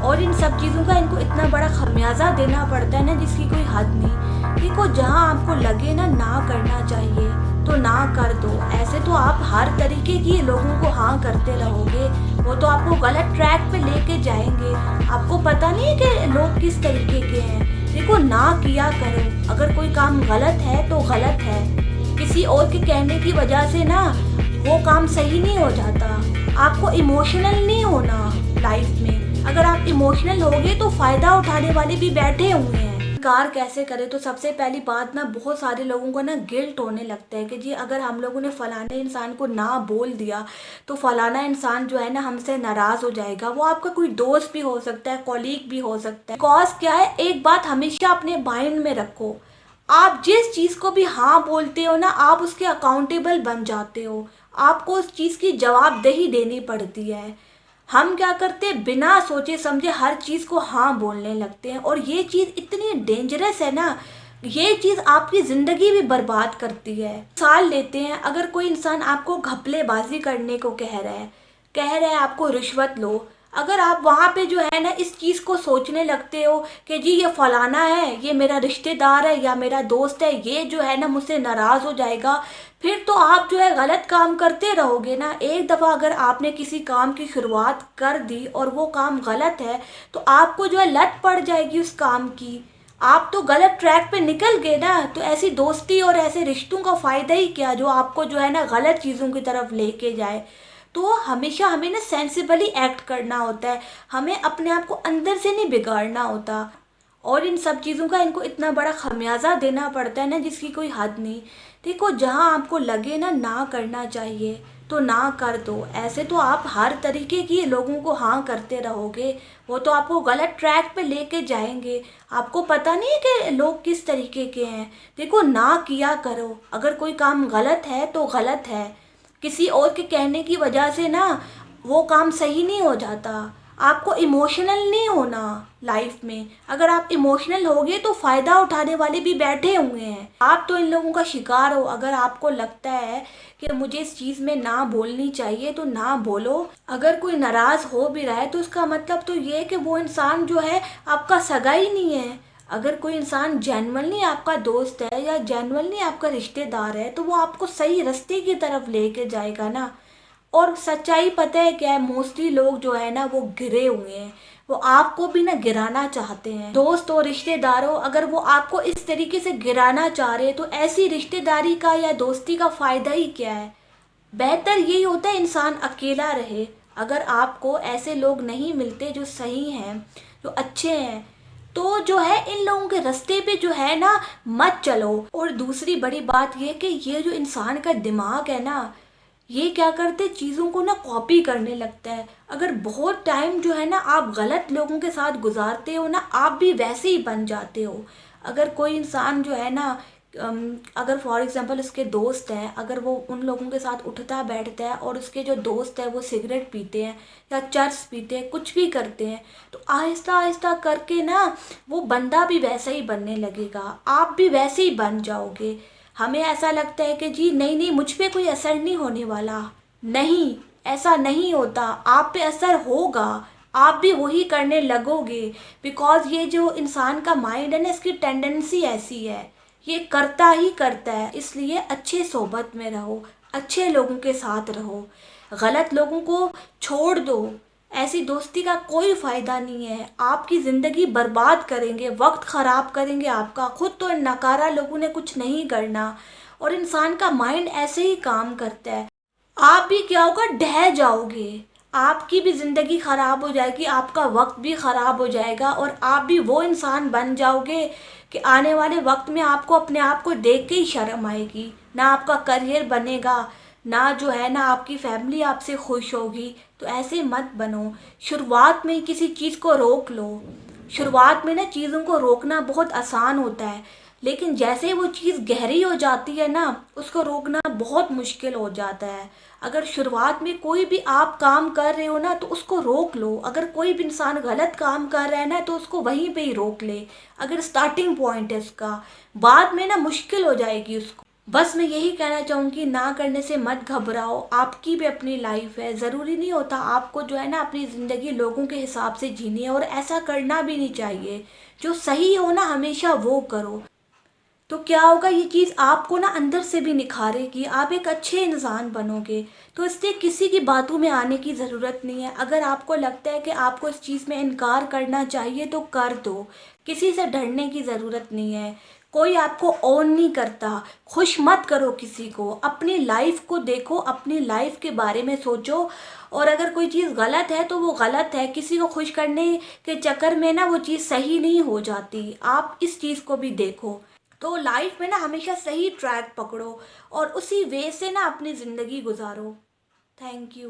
और इन सब चीज़ों का इनको इतना बड़ा खमियाजा देना पड़ता है ना, जिसकी कोई हद नहीं। देखो, जहाँ आपको लगे ना करना चाहिए तो ना कर दो। ऐसे तो आप हर तरीके की लोगों को हाँ करते रहोगे, वो तो आपको गलत ट्रैक पे लेके जाएंगे। आपको पता नहीं है कि लोग किस तरीके के हैं। देखो, ना किया करो। अगर कोई काम गलत है तो गलत है। किसी और के कहने की वजह से ना वो काम सही नहीं हो जाता। आपको इमोशनल नहीं होना लाइफ में। अगर आप इमोशनल होगे तो फायदा उठाने वाले भी बैठे हुए हैं। कार कैसे करें, तो सबसे पहली बात ना, बहुत सारे लोगों को ना गिल्ट होने लगता है कि जी अगर हम लोगों ने फलाने इंसान को ना बोल दिया तो फलाना इंसान जो है ना हमसे नाराज हो जाएगा। वो आपका कोई दोस्त भी हो सकता है, कॉलीग भी हो सकता है। कॉज क्या है, एक बात हमेशा अपने माइंड में रखो, आप जिस चीज को भी हाँ बोलते हो ना, आप उसके अकाउंटेबल बन जाते हो। आपको उस चीज की जवाबदेही देनी पड़ती है। हम क्या करते हैं, बिना सोचे समझे हर चीज को हाँ बोलने लगते हैं, और ये चीज इतनी डेंजरस है ना, ये चीज आपकी जिंदगी भी बर्बाद करती है। मिसाल लेते हैं, अगर कोई इंसान आपको घपलेबाजी करने को कह रहा है आपको रिश्वत लो। अगर आप वहाँ पे जो है ना इस चीज़ को सोचने लगते हो कि जी ये फलाना है, ये मेरा रिश्तेदार है या मेरा दोस्त है, ये जो है ना मुझसे नाराज़ हो जाएगा, फिर तो आप जो है गलत काम करते रहोगे ना। एक दफ़ा अगर आपने किसी काम की शुरुआत कर दी और वो काम गलत है, तो आपको जो है लत पड़ जाएगी उस काम की। आप तो गलत ट्रैक पे निकल गए ना। तो ऐसी दोस्ती और ऐसे रिश्तों का फ़ायदा ही क्या, जो आपको जो है ना गलत चीज़ों की तरफ लेके जाए। तो हमेशा हमें ना सेंसिबली एक्ट करना होता है। हमें अपने आप को अंदर से नहीं बिगाड़ना होता। और इन सब चीज़ों का इनको इतना बड़ा खमियाजा देना पड़ता है ना, जिसकी कोई हद नहीं। देखो, जहाँ आपको लगे ना करना चाहिए तो ना कर दो। ऐसे तो आप हर तरीके की लोगों को हाँ करते रहोगे, वो तो आपको गलत ट्रैक पे लेके जाएंगे। आपको पता नहीं है कि लोग किस तरीके के हैं। देखो, ना किया करो। अगर कोई काम गलत है तो गलत है। किसी और के कहने की वजह से ना वो काम सही नहीं हो जाता। आपको इमोशनल नहीं होना लाइफ में। अगर आप इमोशनल होगे तो फायदा उठाने वाले भी बैठे हुए हैं। आप तो इन लोगों का शिकार हो। अगर आपको लगता है कि मुझे इस चीज़ में ना बोलनी चाहिए तो ना बोलो। अगर कोई नाराज़ हो भी रहा है तो उसका मतलब तो ये है कि वो इंसान जो है आपका सगा ही नहीं है। अगर कोई इंसान जेन्युइनली आपका दोस्त है या जेन्युइनली आपका रिश्तेदार है, तो वो आपको सही रास्ते की तरफ लेके जाएगा ना। और सच्चाई पता है क्या है, मोस्टली लोग जो है ना वो गिरे हुए हैं। वो आपको भी ना गिराना चाहते हैं। दोस्त और रिश्तेदारों, अगर वो आपको इस तरीके से गिराना चाह रहे हैं तो ऐसी रिश्तेदारी का या दोस्ती का फायदा ही क्या है। बेहतर यही होता है इंसान अकेला रहे। अगर आपको ऐसे लोग नहीं मिलते जो सही हैं, जो अच्छे हैं, तो जो है इन लोगों के रास्ते पे जो है ना मत चलो। और दूसरी बड़ी बात ये कि ये जो इंसान का दिमाग है ना, ये क्या करते चीज़ों को ना कॉपी करने लगता है। अगर बहुत टाइम जो है ना आप गलत लोगों के साथ गुजारते हो ना, आप भी वैसे ही बन जाते हो। अगर कोई इंसान जो है ना अगर फॉर एग्जांपल उसके दोस्त हैं, अगर वो उन लोगों के साथ उठता बैठता है और उसके जो दोस्त है वो सिगरेट पीते हैं या चर्च पीते हैं, कुछ भी करते हैं, तो आहिस्ता आहिस्ता करके ना वो बंदा भी वैसा ही बनने लगेगा। आप भी वैसे ही बन जाओगे। हमें ऐसा लगता है कि जी नहीं नहीं, मुझ पे कोई असर नहीं होने वाला। नहीं, ऐसा नहीं होता। आप पे असर होगा। आप भी वही करने लगोगे। बिकॉज ये जो इंसान का माइंड है ना, इसकी टेंडेंसी ऐसी है, ये करता ही करता है। इसलिए अच्छे सोबत में रहो, अच्छे लोगों के साथ रहो, गलत लोगों को छोड़ दो। ऐसी दोस्ती का कोई फायदा नहीं है। आपकी जिंदगी बर्बाद करेंगे, वक्त खराब करेंगे आपका। खुद तो इन नकारा लोगों ने कुछ नहीं करना, और इंसान का माइंड ऐसे ही काम करता है। आप भी क्या होगा, ढह जाओगे। आपकी भी ज़िंदगी ख़राब हो जाएगी, आपका वक्त भी ख़राब हो जाएगा, और आप भी वो इंसान बन जाओगे कि आने वाले वक्त में आपको अपने आप को देख के ही शर्म आएगी। ना आपका करियर बनेगा, ना जो है ना आपकी फैमिली आपसे खुश होगी। तो ऐसे मत बनो। शुरुआत में ही किसी चीज़ को रोक लो। शुरुआत में ना चीज़ों को रोकना बहुत आसान होता है, लेकिन जैसे वो चीज़ गहरी हो जाती है ना, उसको रोकना बहुत मुश्किल हो जाता है। अगर शुरुआत में कोई भी आप काम कर रहे हो ना, तो उसको रोक लो। अगर कोई भी इंसान गलत काम कर रहा है ना, तो उसको वहीं पे ही रोक ले। अगर स्टार्टिंग पॉइंट है उसका, बाद में ना मुश्किल हो जाएगी उसको। बस मैं यही कहना चाहूँगी, ना करने से मत घबराओ, आपकी भी अपनी लाइफ है, ज़रूरी नहीं होता आपको जो है ना अपनी ज़िंदगी लोगों के हिसाब से जीनी है, और ऐसा करना भी नहीं चाहिए। जो सही हो ना हमेशा वो करो। तो क्या होगा, ये चीज़ आपको ना अंदर से भी निखारेगी, आप एक अच्छे इंसान बनोगे। तो इसलिए किसी की बातों में आने की ज़रूरत नहीं है। अगर आपको लगता है कि आपको इस चीज़ में इनकार करना चाहिए तो कर दो, किसी से डरने की ज़रूरत नहीं है। कोई आपको ओन नहीं करता। खुश मत करो किसी को, अपनी लाइफ को देखो, अपनी लाइफ के बारे में सोचो। और अगर कोई चीज़ गलत है तो वो गलत है, किसी को खुश करने के चक्कर में ना वो चीज़ सही नहीं हो जाती। आप इस चीज़ को भी देखो। तो लाइफ में ना हमेशा सही ट्रैक पकड़ो और उसी वे से ना अपनी ज़िंदगी गुजारो। Thank you.